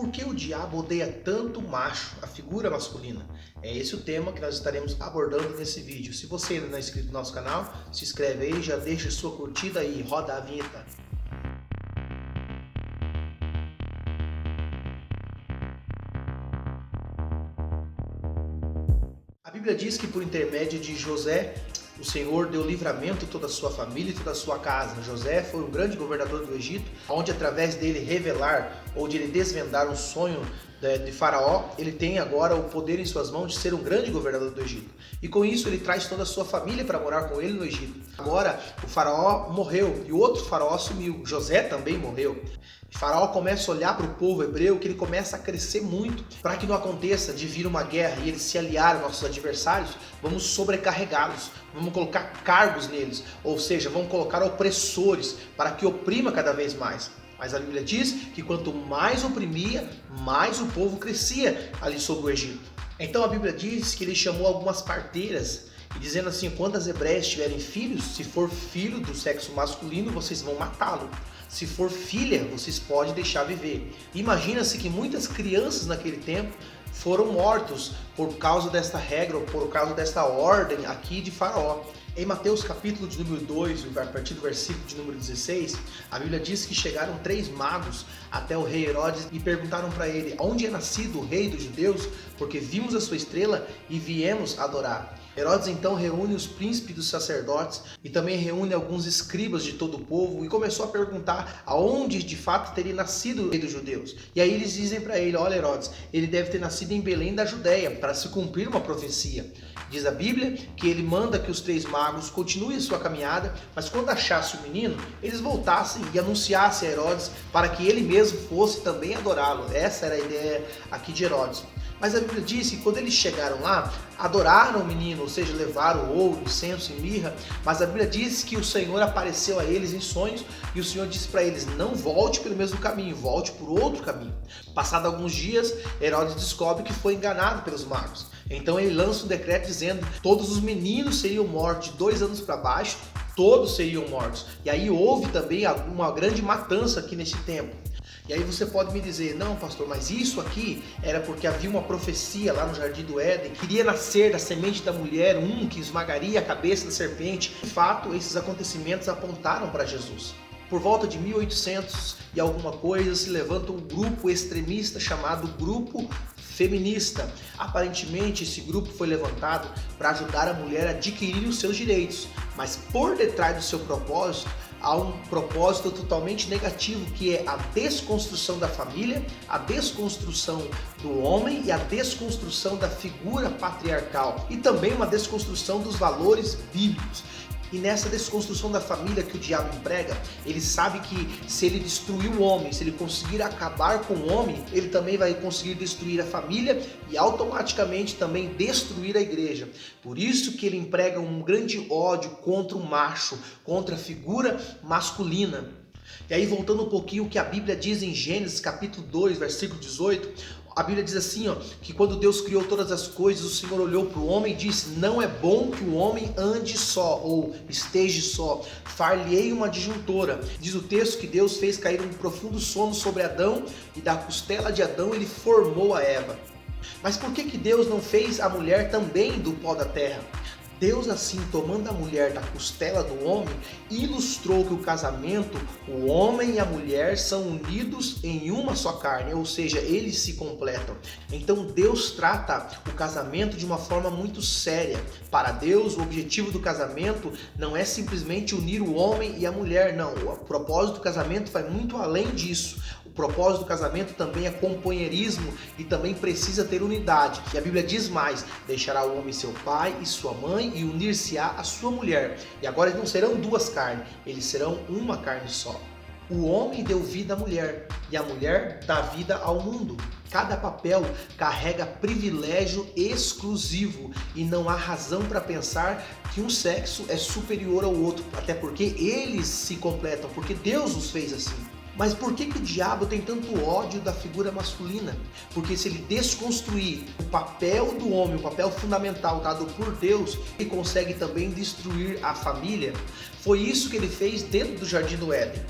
Por que o diabo odeia tanto o macho, a figura masculina? É esse o tema que nós estaremos abordando nesse vídeo. Se você ainda não é inscrito no nosso canal, se inscreve aí, já deixa sua curtida e roda a vinheta. A Bíblia diz que por intermédio de José, o Senhor deu livramento a toda a sua família e toda a sua casa. José foi um grande governador do Egito, onde através dele revelar ou de ele desvendar um sonho de Faraó, ele tem agora o poder em suas mãos de ser um grande governador do Egito. E com isso ele traz toda a sua família para morar com ele no Egito. Agora o Faraó morreu e outro Faraó assumiu. José também morreu. E Faraó começa a olhar para o povo hebreu, que ele começa a crescer muito. Para que não aconteça de vir uma guerra e eles se aliarem aos nossos adversários, vamos sobrecarregá-los, vamos colocar cargos neles, ou seja, vamos colocar opressores para que oprima cada vez mais. Mas a Bíblia diz que quanto mais oprimia, mais o povo crescia ali sobre o Egito. Então a Bíblia diz que ele chamou algumas parteiras e dizendo assim: quando as hebreias tiverem filhos, se for filho do sexo masculino, vocês vão matá-lo. Se for filha, vocês podem deixar viver. Imagina-se que muitas crianças naquele tempo foram mortos por causa desta regra, ou por causa desta ordem aqui de Faraó. Em Mateus capítulo de número 2, a partir do versículo de número 16, a Bíblia diz que chegaram 3 magos até o rei Herodes e perguntaram para ele: onde é nascido o rei dos judeus? Porque vimos a sua estrela e viemos adorar. Herodes então reúne os príncipes dos sacerdotes e também reúne alguns escribas de todo o povo e começou a perguntar aonde de fato teria nascido o rei dos judeus. E aí eles dizem para ele: olha, Herodes, ele deve ter nascido em Belém da Judéia, para se cumprir uma profecia. Diz a Bíblia que ele manda que os 3 magos continuem a sua caminhada, mas quando achasse o menino, eles voltassem e anunciassem a Herodes para que ele mesmo fosse também adorá-lo. Essa era a ideia aqui de Herodes. Mas a Bíblia diz que quando eles chegaram lá, adoraram o menino, ou seja, levaram ouro, incenso e mirra, mas a Bíblia diz que o Senhor apareceu a eles em sonhos e o Senhor disse para eles: não volte pelo mesmo caminho, volte por outro caminho. Passado alguns dias, Herodes descobre que foi enganado pelos magos. Então ele lança um decreto dizendo que todos os meninos seriam mortos de 2 anos para baixo, todos seriam mortos. E aí houve também uma grande matança aqui nesse tempo. E aí você pode me dizer: não, pastor, mas isso aqui era porque havia uma profecia lá no Jardim do Éden, que iria nascer da semente da mulher um que esmagaria a cabeça da serpente. De fato, esses acontecimentos apontaram para Jesus. Por volta de 1800 e alguma coisa, se levanta um grupo extremista chamado Grupo Feminista. Aparentemente esse grupo foi levantado para ajudar a mulher a adquirir os seus direitos, mas por detrás do seu propósito há um propósito totalmente negativo, que é a desconstrução da família, a desconstrução do homem e a desconstrução da figura patriarcal e também uma desconstrução dos valores bíblicos. E nessa desconstrução da família que o diabo emprega, ele sabe que se ele destruir o homem, se ele conseguir acabar com o homem, ele também vai conseguir destruir a família e automaticamente também destruir a igreja. Por isso que ele emprega um grande ódio contra o macho, contra a figura masculina. E aí, voltando um pouquinho o que a Bíblia diz em Gênesis capítulo 2, versículo 18, a Bíblia diz assim, que quando Deus criou todas as coisas, o Senhor olhou para o homem e disse: não é bom que o homem ande só, ou esteja só, far-lhe-ei uma adjuntora. Diz o texto que Deus fez cair um profundo sono sobre Adão, e da costela de Adão ele formou a Eva. Mas por que Deus não fez a mulher também do pó da terra? Deus, assim, tomando a mulher da costela do homem, ilustrou que o casamento, o homem e a mulher são unidos em uma só carne, ou seja, eles se completam. Então Deus trata o casamento de uma forma muito séria. Para Deus, o objetivo do casamento não é simplesmente unir o homem e a mulher, não. O propósito do casamento vai muito além disso. O propósito do casamento também é companheirismo e também precisa ter unidade. E a Bíblia diz mais: deixará o homem seu pai e sua mãe e unir-se-á a sua mulher. E agora eles não serão 2 carnes, eles serão uma carne só. O homem deu vida à mulher e a mulher dá vida ao mundo. Cada papel carrega privilégio exclusivo e não há razão para pensar que um sexo é superior ao outro, até porque eles se completam, porque Deus os fez assim. Mas por que o diabo tem tanto ódio da figura masculina? Porque se ele desconstruir o papel do homem, o papel fundamental dado por Deus, ele consegue também destruir a família. Foi isso que ele fez dentro do Jardim do Éden.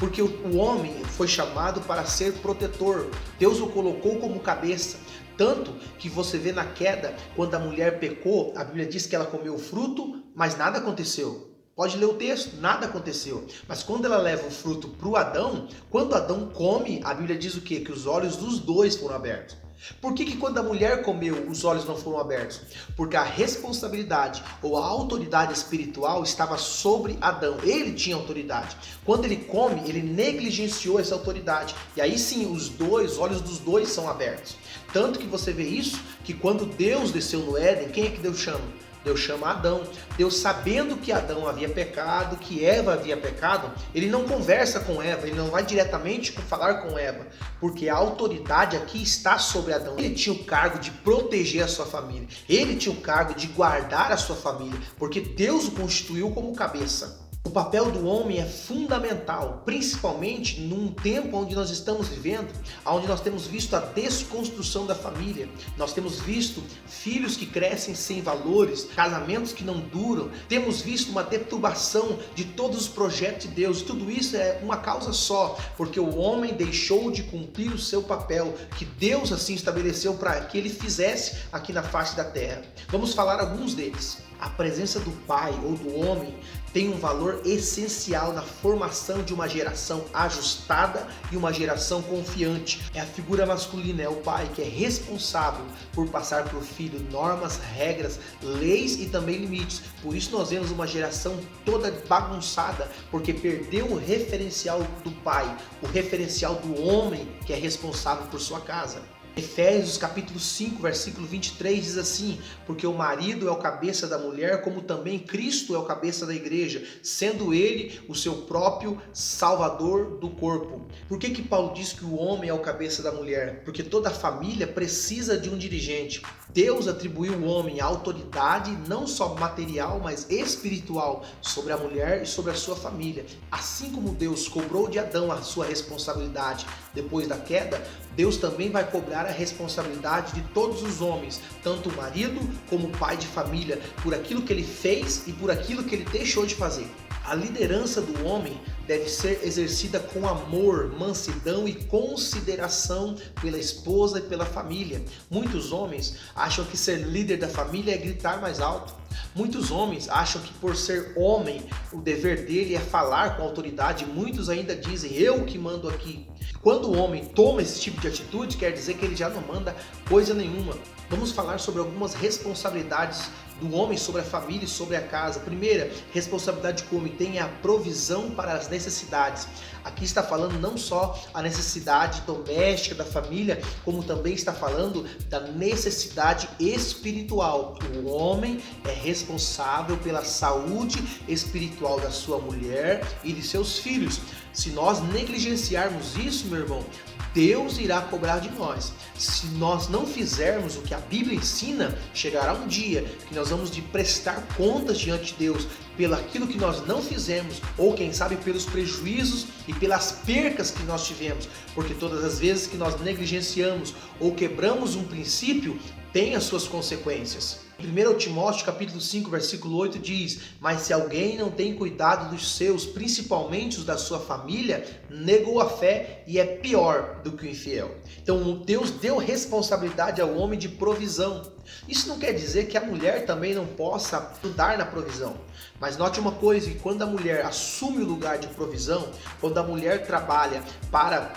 Porque o homem foi chamado para ser protetor. Deus o colocou como cabeça. Tanto que você vê na queda, quando a mulher pecou, a Bíblia diz que ela comeu o fruto, mas nada aconteceu. Pode ler o texto, nada aconteceu. Mas quando ela leva o fruto para o Adão, quando Adão come, a Bíblia diz o quê? Que os olhos dos dois foram abertos. Por que quando a mulher comeu, os olhos não foram abertos? Porque a responsabilidade ou a autoridade espiritual estava sobre Adão. Ele tinha autoridade. Quando ele come, ele negligenciou essa autoridade. E aí sim, os olhos dos dois são abertos. Tanto que você vê isso, que quando Deus desceu no Éden, quem é que Deus chama? Deus chama Adão. Deus, sabendo que Adão havia pecado, que Eva havia pecado, ele não conversa com Eva, ele não vai diretamente falar com Eva, porque a autoridade aqui está sobre Adão. Ele tinha o cargo de proteger a sua família, ele tinha o cargo de guardar a sua família, porque Deus o constituiu como cabeça. O papel do homem é fundamental, principalmente num tempo onde nós estamos vivendo, onde nós temos visto a desconstrução da família, nós temos visto filhos que crescem sem valores, casamentos que não duram, temos visto uma deturbação de todos os projetos de Deus. Tudo isso é uma causa só, porque o homem deixou de cumprir o seu papel, que Deus assim estabeleceu para que ele fizesse aqui na face da terra. Vamos falar alguns deles. A presença do pai ou do homem tem um valor essencial na formação de uma geração ajustada e uma geração confiante. É a figura masculina, é o pai que é responsável por passar para o filho normas, regras, leis e também limites. Por isso nós vemos uma geração toda bagunçada, porque perdeu o referencial do pai, o referencial do homem que é responsável por sua casa. Efésios capítulo 5, versículo 23 diz assim: porque o marido é o cabeça da mulher, como também Cristo é o cabeça da igreja, sendo ele o seu próprio salvador do corpo. Por que Paulo diz que o homem é o cabeça da mulher? Porque toda família precisa de um dirigente. Deus atribuiu ao homem a autoridade não só material, mas espiritual sobre a mulher e sobre a sua família. Assim como Deus cobrou de Adão a sua responsabilidade depois da queda, Deus também vai cobrar a responsabilidade de todos os homens, tanto o marido como o pai de família, por aquilo que ele fez e por aquilo que ele deixou de fazer. A liderança do homem deve ser exercida com amor, mansidão e consideração pela esposa e pela família. Muitos homens acham que ser líder da família é gritar mais alto. Muitos homens acham que por ser homem, o dever dele é falar com autoridade. Muitos ainda dizem, eu que mando aqui. Quando o homem toma esse tipo de atitude, quer dizer que ele já não manda coisa nenhuma. Vamos falar sobre algumas responsabilidades do homem sobre a família e sobre a casa. Primeira responsabilidade que o homem tem é a provisão para as necessidades. Aqui está falando não só a necessidade doméstica da família, como também está falando da necessidade espiritual. O homem é responsável pela saúde espiritual da sua mulher e de seus filhos. Se nós negligenciarmos isso, meu irmão, Deus irá cobrar de nós. Se nós não fizermos o que a Bíblia ensina, chegará um dia que nós vamos de prestar contas diante de Deus pelo aquilo que nós não fizemos, ou quem sabe pelos prejuízos e pelas percas que nós tivemos, porque todas as vezes que nós negligenciamos ou quebramos um princípio, tem as suas consequências. 1 Timóteo capítulo 5, versículo 8 diz: mas se alguém não tem cuidado dos seus, principalmente os da sua família, negou a fé e é pior do que o infiel. Então Deus deu responsabilidade ao homem de provisão. Isso não quer dizer que a mulher também não possa ajudar na provisão. Mas note uma coisa, que quando a mulher assume o lugar de provisão, quando a mulher trabalha para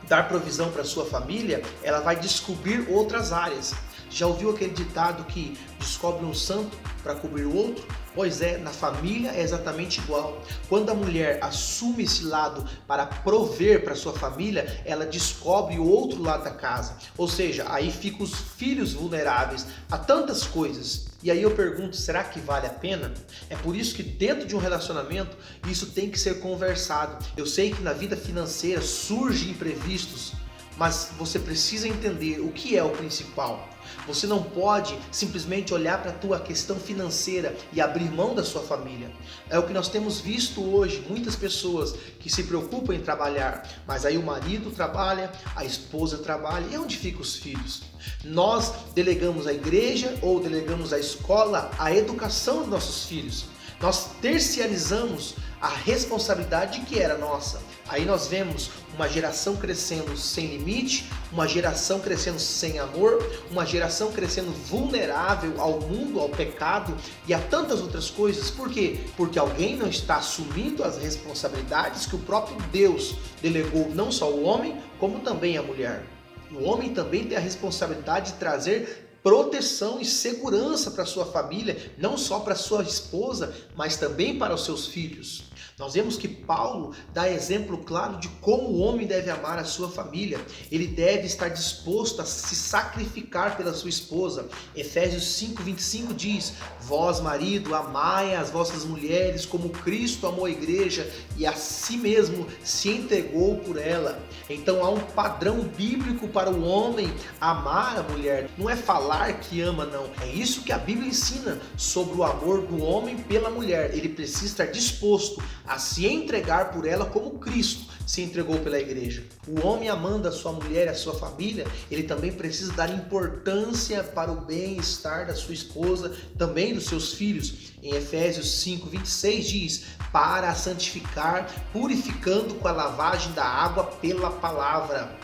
dar provisão para sua família, ela vai descobrir outras áreas. Já ouviu aquele ditado que descobre um santo para cobrir o outro? Pois é, na família é exatamente igual. Quando a mulher assume esse lado para prover para sua família, ela descobre o outro lado da casa. Ou seja, aí ficam os filhos vulneráveis a tantas coisas. E aí eu pergunto, será que vale a pena? É por isso que dentro de um relacionamento, isso tem que ser conversado. Eu sei que na vida financeira surgem imprevistos, mas você precisa entender o que é o principal. Você não pode simplesmente olhar para a tua questão financeira e abrir mão da sua família. É o que nós temos visto hoje, muitas pessoas que se preocupam em trabalhar, mas aí o marido trabalha, a esposa trabalha, e onde ficam os filhos? Nós delegamos à igreja ou delegamos à escola a educação dos nossos filhos. Nós terciarizamos a responsabilidade que era nossa. Aí nós vemos uma geração crescendo sem limite, uma geração crescendo sem amor, uma geração crescendo vulnerável ao mundo, ao pecado e a tantas outras coisas. Por quê? Porque alguém não está assumindo as responsabilidades que o próprio Deus delegou não só ao homem, como também à mulher. O homem também tem a responsabilidade de trazer proteção e segurança para sua família, não só para sua esposa, mas também para os seus filhos. Nós vemos que Paulo dá exemplo claro de como o homem deve amar a sua família. Ele deve estar disposto a se sacrificar pela sua esposa. Efésios 5:25 diz: vós, marido, amai as vossas mulheres como Cristo amou a igreja e a si mesmo se entregou por ela. Então há um padrão bíblico para o homem amar a mulher. Não é falar que ama, não. É isso que a Bíblia ensina sobre o amor do homem pela mulher. Ele precisa estar disposto a se entregar por ela como Cristo se entregou pela igreja. O homem amando a sua mulher e a sua família, ele também precisa dar importância para o bem-estar da sua esposa, também dos seus filhos. Em Efésios 5:26 diz: para a santificar, purificando com a lavagem da água pela palavra.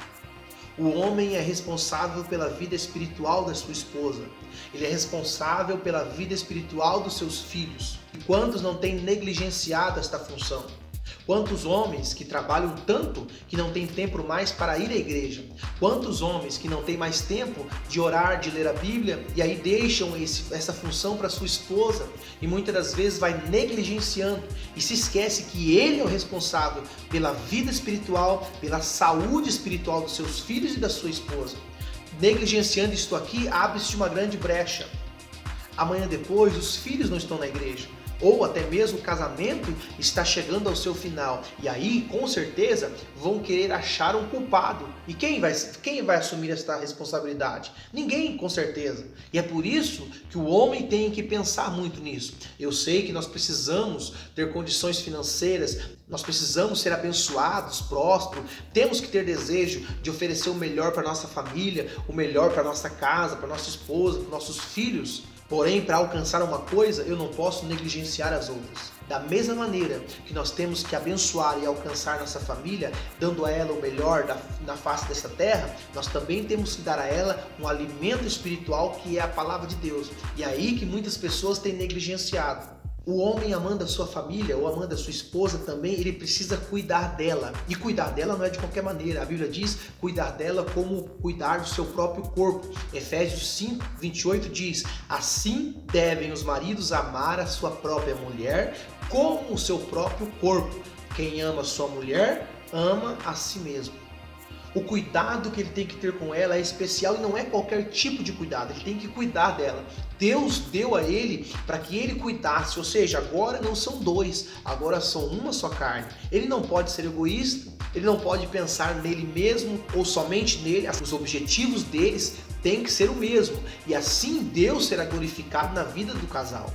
O homem é responsável pela vida espiritual da sua esposa. Ele é responsável pela vida espiritual dos seus filhos. E quantos não têm negligenciado esta função? Quantos homens que trabalham tanto que não têm tempo mais para ir à igreja? Quantos homens que não têm mais tempo de orar, de ler a Bíblia e aí deixam essa função para sua esposa e muitas das vezes vai negligenciando e se esquece que ele é o responsável pela vida espiritual, pela saúde espiritual dos seus filhos e da sua esposa. Negligenciando isto aqui, abre-se uma grande brecha. Amanhã depois, os filhos não estão na igreja. Ou até mesmo o casamento está chegando ao seu final. E aí, com certeza, vão querer achar um culpado. E quem vai assumir esta responsabilidade? Ninguém, com certeza. E é por isso que o homem tem que pensar muito nisso. Eu sei que nós precisamos ter condições financeiras, nós precisamos ser abençoados, prósperos, temos que ter desejo de oferecer o melhor para nossa família, o melhor para nossa casa, para nossa esposa, para nossos filhos. Porém, para alcançar uma coisa, eu não posso negligenciar as outras. Da mesma maneira que nós temos que abençoar e alcançar nossa família, dando a ela o melhor na face dessa terra, nós também temos que dar a ela um alimento espiritual que é a palavra de Deus. E é aí que muitas pessoas têm negligenciado. O homem amando a sua família ou amando a sua esposa também, ele precisa cuidar dela. E cuidar dela não é de qualquer maneira. A Bíblia diz cuidar dela como cuidar do seu próprio corpo. Efésios 5:28 diz: assim devem os maridos amar a sua própria mulher como o seu próprio corpo. Quem ama a sua mulher, ama a si mesmo. O cuidado que ele tem que ter com ela é especial e não é qualquer tipo de cuidado, ele tem que cuidar dela. Deus deu a ele para que ele cuidasse, ou seja, agora não são dois, agora são uma só carne. Ele não pode ser egoísta, ele não pode pensar nele mesmo ou somente nele, os objetivos deles têm que ser o mesmo e assim Deus será glorificado na vida do casal.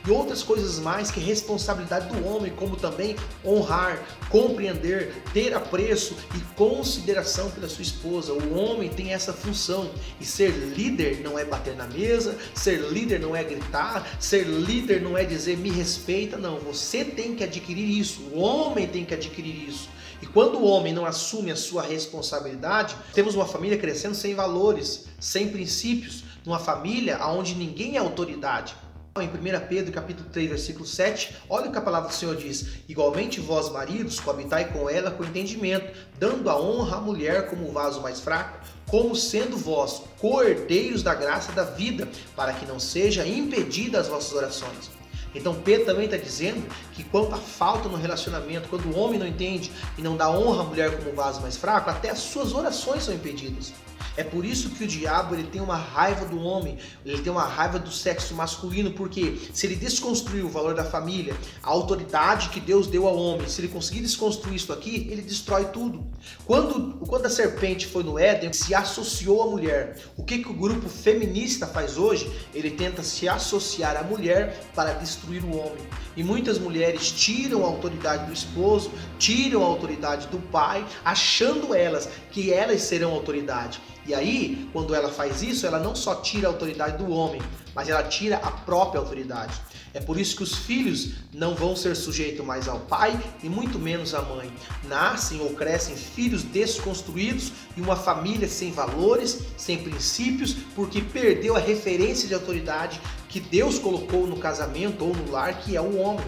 E outras coisas mais que é responsabilidade do homem, como também honrar, compreender, ter apreço e consideração pela sua esposa. O homem tem essa função e ser líder não é bater na mesa, ser líder não é gritar, ser líder não é dizer me respeita, não, você tem que adquirir isso, o homem tem que adquirir isso. E quando o homem não assume a sua responsabilidade, temos uma família crescendo sem valores, sem princípios, numa família onde ninguém é autoridade. Em 1 Pedro capítulo 3, versículo 7, olha o que a palavra do Senhor diz: igualmente vós maridos, coabitai com ela com entendimento, dando a honra à mulher como o vaso mais fraco, como sendo vós co-herdeiros da graça da vida, para que não seja impedida as vossas orações. Então Pedro também está dizendo que quando há falta no relacionamento, quando o homem não entende e não dá honra à mulher como o vaso mais fraco, até as suas orações são impedidas. É por isso que o diabo ele tem uma raiva do homem, ele tem uma raiva do sexo masculino, porque se ele desconstruir o valor da família, a autoridade que Deus deu ao homem, se ele conseguir desconstruir isso aqui, ele destrói tudo. Quando a serpente foi no Éden, se associou à mulher. O que o grupo feminista faz hoje? Ele tenta se associar à mulher para destruir o homem. E muitas mulheres tiram a autoridade do esposo, tiram a autoridade do pai, achando elas que elas serão autoridade. E aí, quando ela faz isso, ela não só tira a autoridade do homem, mas ela tira a própria autoridade. É por isso que os filhos não vão ser sujeitos mais ao pai e muito menos à mãe. Nascem ou crescem filhos desconstruídos e uma família sem valores, sem princípios, porque perdeu a referência de autoridade que Deus colocou no casamento ou no lar, que é o homem.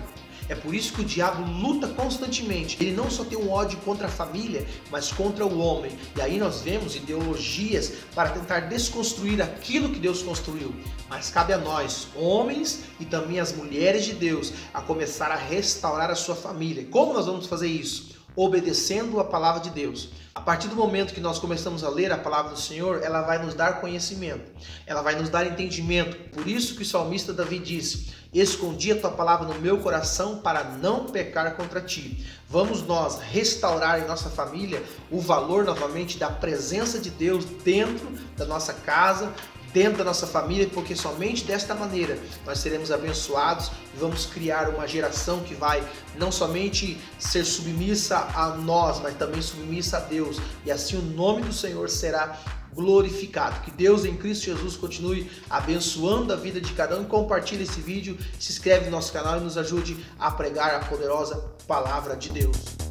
É por isso que o diabo luta constantemente. Ele não só tem um ódio contra a família, mas contra o homem. E aí nós vemos ideologias para tentar desconstruir aquilo que Deus construiu. Mas cabe a nós, homens e também as mulheres de Deus, a começar a restaurar a sua família. Como nós vamos fazer isso? Obedecendo a palavra de Deus. A partir do momento que nós começamos a ler a palavra do Senhor, ela vai nos dar conhecimento, ela vai nos dar entendimento. Por isso que o salmista Davi disse: escondi a tua palavra no meu coração para não pecar contra ti. Vamos nós restaurar em nossa família o valor novamente da presença de Deus dentro da nossa casa, dentro da nossa família, porque somente desta maneira nós seremos abençoados e vamos criar uma geração que vai não somente ser submissa a nós, mas também submissa a Deus. E assim o nome do Senhor será glorificado. Que Deus em Cristo Jesus continue abençoando a vida de cada um. Compartilhe esse vídeo, se inscreve no nosso canal e nos ajude a pregar a poderosa palavra de Deus.